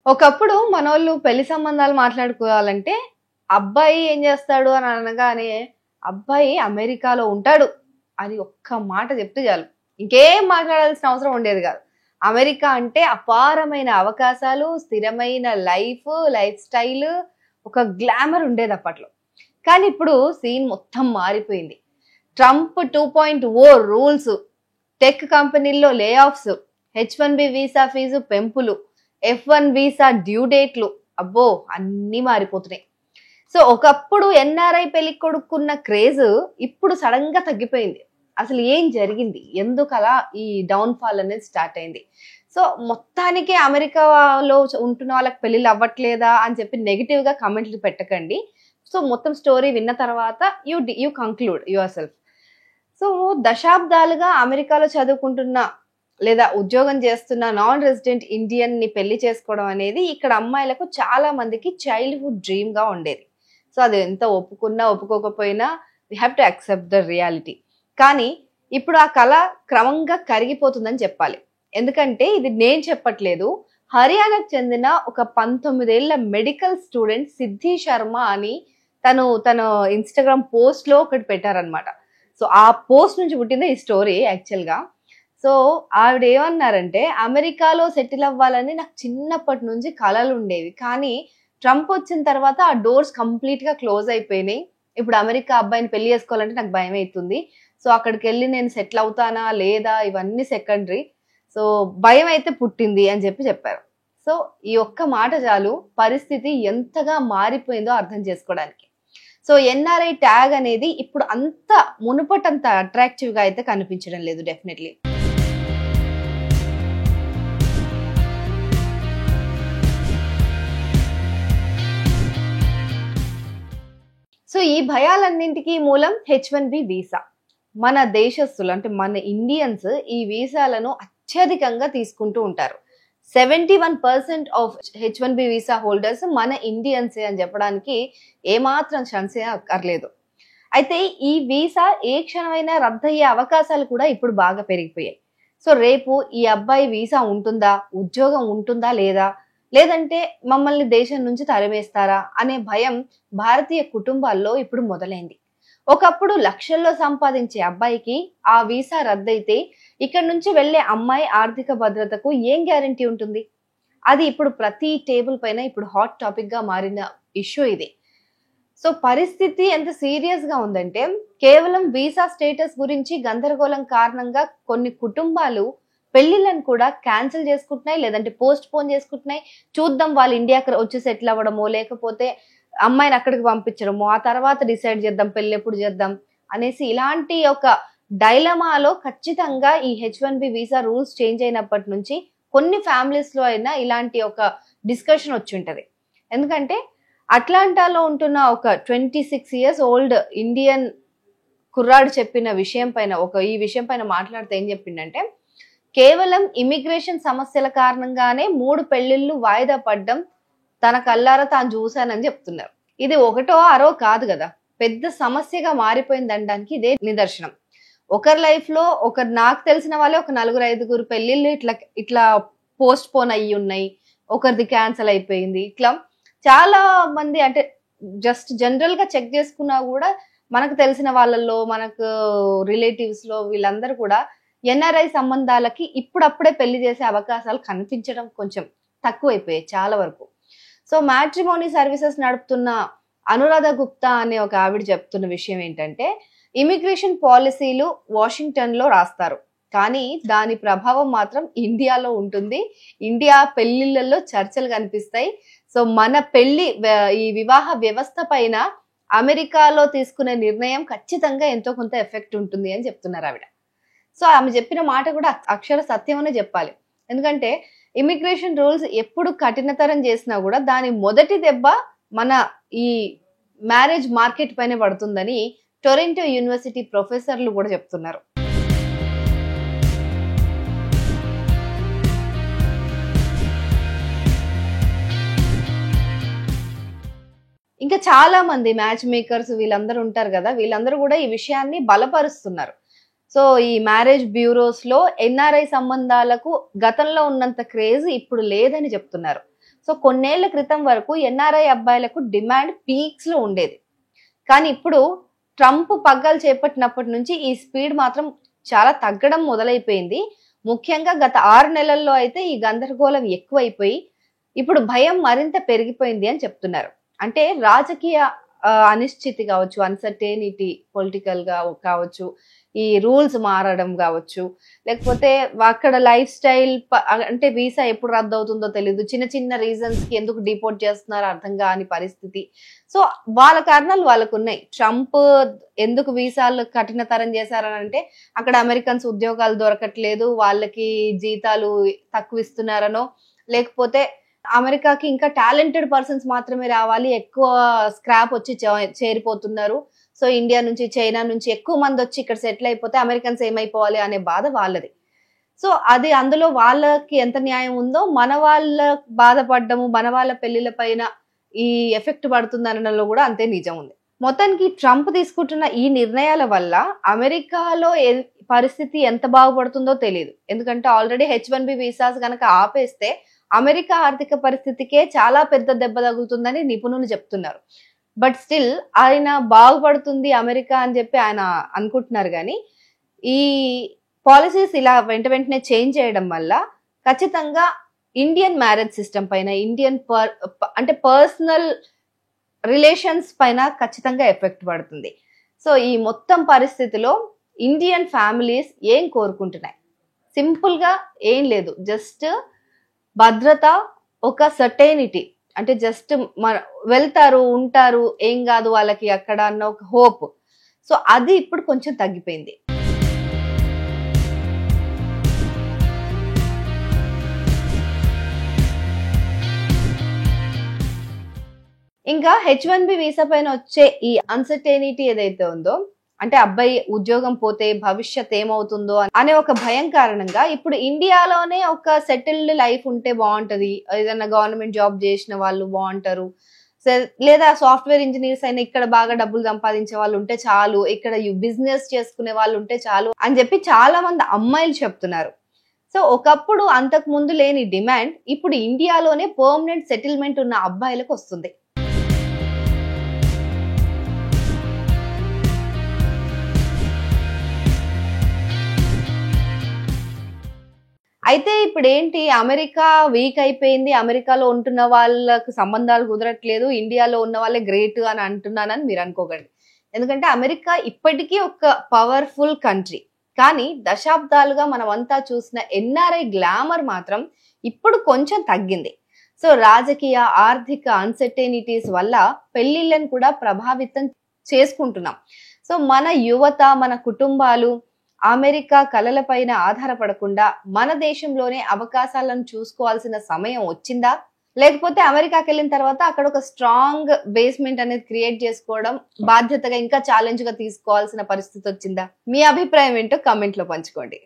ఒకప్పుడు మనోళ్ళు పెళ్లి సంబంధాలు మాట్లాడుకోవాలంటే, అబ్బాయి ఏం చేస్తాడు అని అనగానే, అబ్బాయి అమెరికాలో ఉంటాడు అని ఒక్క మాట చెప్తే చాలు. ఇంకేం మాట్లాడాల్సిన అవసరం ఉండేది కాదు. అమెరికా అంటే అపారమైన అవకాశాలు, స్థిరమైన లైఫ్ స్టైల్, ఒక గ్లామర్ ఉండేది అప్పట్లో. కానీ ఇప్పుడు సీన్ మొత్తం మారిపోయింది. ట్రంప్ 2.0 రూల్స్, టెక్ కంపెనీల్లో layoffs, H1B visa fees పెంపులు, F1 వీసా డ్యూ డేట్లు, అబ్బో అన్నీ మారిపోతున్నాయి. సో ఒకప్పుడు ఎన్ఆర్ఐ పెళ్లి కొడుకున్న క్రేజ్ ఇప్పుడు సడన్ గా తగ్గిపోయింది. అసలు ఏం జరిగింది, ఎందుకు అలా ఈ డౌన్ ఫాల్ అనేది స్టార్ట్ అయింది? సో మొత్తానికి అమెరికాలో ఉంటున్న వాళ్ళకి పెళ్ళిళ్ళు అవ్వట్లేదా అని చెప్పి నెగిటివ్ గా కామెంట్లు పెట్టకండి. సో మొత్తం స్టోరీ విన్న తర్వాత you conclude your self. So దశాబ్దాలుగా అమెరికాలో చదువుకుంటున్న లేదా ఉద్యోగం చేస్తున్న నాన్ రెసిడెంట్ ఇండియన్ ని పెళ్లి చేసుకోవడం అనేది ఇక్కడ అమ్మాయిలకు చాలా మందికి చైల్డ్హుడ్ డ్రీమ్ గా ఉండేది. సో అది ఎంత ఒప్పుకున్నా ఒప్పుకోకపోయినా we have to accept the reality. కానీ ఇప్పుడు ఆ కళ క్రమంగా కరిగిపోతుందని చెప్పాలి. ఎందుకంటే ఇది నేను చెప్పట్లేదు, హర్యానాకు చెందిన ఒక 19 ఏళ్ల మెడికల్ స్టూడెంట్ సిద్ధి శర్మ అని తన ఇన్స్టాగ్రామ్ పోస్ట్ లో ఒకటి పెట్టారనమాట. సో ఆ పోస్ట్ నుంచి పుట్టింది ఈ స్టోరీ యాక్చువల్ గా. సో ఆవిడ ఏమన్నారంటే, అమెరికాలో సెటిల్ అవ్వాలని నాకు చిన్నప్పటి నుంచి కలలు ఉండేవి, కానీ ట్రంప్ వచ్చిన తర్వాత ఆ డోర్స్ కంప్లీట్ గా క్లోజ్ అయిపోయినాయి. ఇప్పుడు అమెరికా అబ్బాయిని పెళ్లి చేసుకోవాలంటే నాకు భయం అవుతుంది. సో అక్కడికి వెళ్ళి నేను సెటిల్ అవుతానా లేదా ఇవన్నీ సెకండరీ. సో భయం అయితే పుట్టింది అని చెప్పారు. సో ఈ ఒక్క మాట చాలు పరిస్థితి ఎంతగా మారిపోయిందో అర్థం చేసుకోవడానికి. సో ఎన్ఆర్ఐ ట్యాగ్ అనేది ఇప్పుడు అంత మునుపటంత అట్రాక్టివ్ గా అయితే కనిపించడం లేదు డెఫినెట్లీ. సో ఈ భయాలన్నింటికీ మూలం H1B వీసా. మన దేశస్తులు అంటే మన ఇండియన్స్ ఈ వీసాలను అత్యధికంగా తీసుకుంటూ ఉంటారు. 71% ఆఫ్ H1B వీసా హోల్డర్స్ మన ఇండియన్సే అని చెప్పడానికి ఏమాత్రం సంశయం అక్కర్లేదు. అయితే ఈ వీసా ఏ క్షణమైనా రద్దయ్యే అవకాశాలు కూడా ఇప్పుడు బాగా పెరిగిపోయాయి. సో రేపు ఈ అబ్బాయి వీసా ఉంటుందా, ఉద్యోగం ఉంటుందా లేదా, లేదంటే మమ్మల్ని దేశం నుంచి తరిమేస్తారా అనే భయం భారతీయ కుటుంబాల్లో ఇప్పుడు మొదలైంది. ఒకప్పుడు లక్షల్లో సంపాదించే అబ్బాయికి ఆ వీసా రద్దయితే ఇక్కడ నుంచి వెళ్లే అమ్మాయి ఆర్థిక భద్రతకు ఏం గ్యారంటీ ఉంటుంది? అది ఇప్పుడు ప్రతి టేబుల్ పైన ఇప్పుడు హాట్ టాపిక్ గా మారిన ఇష్యూ ఇది. సో పరిస్థితి ఎంత సీరియస్ గా ఉందంటే, కేవలం వీసా స్టేటస్ గురించి గందరగోళం కారణంగా కొన్ని కుటుంబాలు పెళ్లిళ్ళను కూడా క్యాన్సిల్ చేసుకుంటున్నాయి, లేదంటే పోస్ట్ పోన్ చేసుకుంటున్నాయి. చూద్దాం వాళ్ళు ఇండియాకి వచ్చి సెటిల్ అవ్వడమో, లేకపోతే అమ్మాయిని అక్కడికి పంపించడమో, ఆ తర్వాత డిసైడ్ చేద్దాం పెళ్లి ఎప్పుడు చేద్దాం అనేసి ఇలాంటి ఒక డైలమాలో ఖచ్చితంగా ఈ H1B వీసా రూల్స్ చేంజ్ అయినప్పటి నుంచి కొన్ని ఫ్యామిలీస్ లో అయినా ఇలాంటి ఒక డిస్కషన్ వచ్చి ఉంటది. ఎందుకంటే అట్లాంటాలో ఉంటున్న ఒక 26 years ఓల్డ్ ఇండియన్ కుర్రాడు చెప్పిన విషయం పైన ఈ విషయం పైన మాట్లాడితే ఏం చెప్పిండంటే, కేవలం ఇమిగ్రేషన్ సమస్యల కారణంగానే 3 పెళ్లిళ్ళు వాయిదా పడ్డం తన కళ్ళారా తాను చూశానని చెప్తున్నారు. ఇది ఒకటో అరో కాదు కదా, పెద్ద సమస్యగా మారిపోయింది అనడానికి ఇదే నిదర్శనం. ఒకరి లైఫ్ లో నాకు తెలిసిన వాళ్ళే ఒక 4-5 పెళ్లిళ్ళు ఇట్లా పోస్ట్ పోన్ అయ్యి ఉన్నాయి, ఒకరిది క్యాన్సిల్ అయిపోయింది. ఇట్లా చాలా మంది అంటే జస్ట్ జనరల్ గా చెక్ చేసుకున్నా కూడా మనకు తెలిసిన వాళ్ళల్లో, మనకు రిలేటివ్స్ లో వీళ్ళందరూ కూడా ఎన్ఆర్ఐ సంబంధాలకి ఇప్పుడప్పుడే పెళ్లి చేసే అవకాశాలు కనిపించడం కొంచెం తక్కువైపోయాయి చాలా వరకు. సో మ్యాట్రిమోనీ సర్వీసెస్ నడుపుతున్న అనురాధ గుప్తా అనే ఒక ఆవిడ చెప్తున్న విషయం ఏంటంటే, ఇమిగ్రేషన్ పాలసీలు వాషింగ్టన్ లో రాస్తారు, కానీ దాని ప్రభావం మాత్రం ఇండియాలో ఉంటుంది. ఇండియా పెళ్లిళ్లలో చర్చలు కనిపిస్తాయి. సో మన ఈ వివాహ వ్యవస్థ పైన అమెరికాలో తీసుకునే నిర్ణయం ఖచ్చితంగా ఎంతో కొంత ఎఫెక్ట్ ఉంటుంది అని చెప్తున్నారు ఆవిడ. సో ఆమె చెప్పిన మాట కూడా అక్షర సత్యం అనే చెప్పాలి. ఎందుకంటే ఇమిగ్రేషన్ రూల్స్ ఎప్పుడు కఠినతరం చేసినా కూడా దాని మొదటి దెబ్బ మన ఈ మ్యారేజ్ మార్కెట్ పైన పడుతుందని టొరంటో యూనివర్సిటీ ప్రొఫెసర్లు కూడా చెప్తున్నారు. ఇంకా చాలా మంది మ్యాచ్ మేకర్స్ వీళ్ళందరూ ఉంటారు కదా, వీళ్ళందరూ కూడా ఈ విషయాన్ని బలపరుస్తున్నారు. సో ఈ మ్యారేజ్ బ్యూరోస్ లో ఎన్ఆర్ఐ సంబంధాలకు గతంలో ఉన్నంత క్రేజ్ ఇప్పుడు లేదని చెప్తున్నారు. సో కొన్నేళ్ల క్రితం వరకు ఎన్ఆర్ఐ అబ్బాయిలకు డిమాండ్ పీక్స్ లో ఉండేది. కానీ ఇప్పుడు ట్రంప్ పగ్గాలు చేపట్టినప్పటి నుంచి ఈ స్పీడ్ మాత్రం చాలా తగ్గడం మొదలైపోయింది. ముఖ్యంగా గత 6 నెలల్లో అయితే ఈ గందరగోళం ఎక్కువైపోయి ఇప్పుడు భయం మరింత పెరిగిపోయింది అని చెప్తున్నారు. అంటే రాజకీయ అనిశ్చితి కావచ్చు, అన్సర్టెనిటీ పొలిటికల్ గా కావచ్చు, ఈ రూల్స్ మారడం కావచ్చు, లేకపోతే అక్కడ లైఫ్ స్టైల్ అంటే వీసా ఎప్పుడు రద్దు అవుతుందో తెలియదు, చిన్న చిన్న రీజన్స్ కి ఎందుకు డిపోర్ట్ చేస్తున్నారో అర్థం కాని పరిస్థితి. సో వాళ్ళ కారణాలు వాళ్ళకు ఉన్నాయి. ట్రంప్ ఎందుకు వీసాలు కఠినతరం చేశారని అంటే అక్కడ అమెరికన్స్ ఉద్యోగాలు దొరకట్లేదు, వాళ్ళకి జీతాలు తక్కువ ఇస్తున్నారనో, లేకపోతే అమెరికాకి ఇంకా టాలెంటెడ్ పర్సన్స్ మాత్రమే రావాలి, ఎక్కువ స్క్రాప్ వచ్చి చేరిపోతున్నారు, సో ఇండియా నుంచి చైనా నుంచి ఎక్కువ మంది వచ్చి ఇక్కడ సెటిల్ అయిపోతే అమెరికన్స్ ఏమైపోవాలి అనే బాధ వాళ్ళది. సో అది అందులో వాళ్ళకి ఎంత న్యాయం ఉందో మన వాళ్ళ బాధపడ్డము, మన వాళ్ళ పెళ్లిళ్ళ పైన ఈ ఎఫెక్ట్ పడుతుంది అనడంలో కూడా అంతే నిజం ఉంది. మొత్తానికి ట్రంప్ తీసుకుంటున్న ఈ నిర్ణయాల వల్ల అమెరికాలో పరిస్థితి ఎంత బాగుపడుతుందో తెలియదు. ఎందుకంటే ఆల్రెడీ H1B వీసాస్ కనుక ఆపేస్తే అమెరికా ఆర్థిక పరిస్థితికే చాలా పెద్ద దెబ్బ తగులుతుందని నిపుణులు చెప్తున్నారు. బట్ స్టిల్ ఆయన బాగుపడుతుంది అమెరికా అని చెప్పి ఆయన అనుకుంటున్నారు. కానీ ఈ పాలసీస్ ఇలా వెంటనే చేంజ్ చేయడం వల్ల ఖచ్చితంగా ఇండియన్ మ్యారేజ్ సిస్టమ్ పైన, ఇండియన్ అంటే పర్సనల్ రిలేషన్స్ పైన ఖచ్చితంగా ఎఫెక్ట్ పడుతుంది. సో ఈ మొత్తం పరిస్థితిలో ఇండియన్ ఫ్యామిలీస్ ఏం కోరుకుంటున్నాయి? సింపుల్ గా ఏం లేదు, జస్ట్ భద్రత, ఒక సర్టెనిటీ, అంటే జస్ట్ వెళ్తారు ఉంటారు ఏం కాదు వాళ్ళకి అక్కడ అన్న ఒక హోప్. సో అది ఇప్పుడు కొంచెం తగ్గిపోయింది. ఇంకా H1B వీసా పైన వచ్చే ఈ అన్సర్టెనిటీ ఏదైతే ఉందో, అంటే అబ్బాయి ఉద్యోగం పోతే భవిష్యత్ ఏమవుతుందో అనే ఒక భయం కారణంగా ఇప్పుడు ఇండియాలోనే ఒక సెటిల్డ్ లైఫ్ ఉంటే బాగుంటది, ఏదైనా గవర్నమెంట్ జాబ్ చేసిన వాళ్ళు బాగుంటారు, లేదా సాఫ్ట్వేర్ ఇంజనీర్స్ అయినా ఇక్కడ బాగా డబ్బులు సంపాదించే వాళ్ళు ఉంటే చాలు, ఇక్కడ బిజినెస్ చేసుకునే వాళ్ళు ఉంటే చాలు అని చెప్పి చాలా మంది అమ్మాయిలు చెప్తున్నారు. సో ఒకప్పుడు అంతకు ముందు లేని డిమాండ్ ఇప్పుడు ఇండియాలోనే పర్మనెంట్ సెటిల్మెంట్ ఉన్న అబ్బాయిలకు వస్తుంది. అయితే ఇప్పుడు ఏంటి, అమెరికా వీక్ అయిపోయింది, అమెరికాలో ఉంటున్న వాళ్ళకు సంబంధాలు కుదరట్లేదు, ఇండియాలో ఉన్న వాళ్ళే గ్రేట్ అని అంటున్నానని మీరు అనుకోకండి. ఎందుకంటే అమెరికా ఇప్పటికీ ఒక పవర్ఫుల్ కంట్రీ. కానీ దశాబ్దాలుగా మనమంతా చూసిన ఎన్ఆర్ఐ గ్లామర్ మాత్రం ఇప్పుడు కొంచెం తగ్గింది. సో రాజకీయ ఆర్థిక అన్సర్టెనిటీస్ వల్ల పెళ్లిళ్ళను కూడా ప్రభావితం చేసుకుంటున్నాం. సో మన యువత, మన కుటుంబాలు అమెరికా కలలపైన ఆధారపడకుండా మన దేశంలోనే అవకాశాలను చూసుకోవాల్సిన సమయం వచ్చిందా? లేకపోతే అమెరికాకి వెళ్ళిన తర్వాత అక్కడ ఒక స్ట్రాంగ్ బేస్మెంట్ అనేది క్రియేట్ చేసుకోవడం బాధ్యతగా ఇంకా ఛాలెంజ్ గా తీసుకోవాల్సిన పరిస్థితి వచ్చిందా? మీ అభిప్రాయం ఏంటో కామెంట్ లో పంచుకోండి.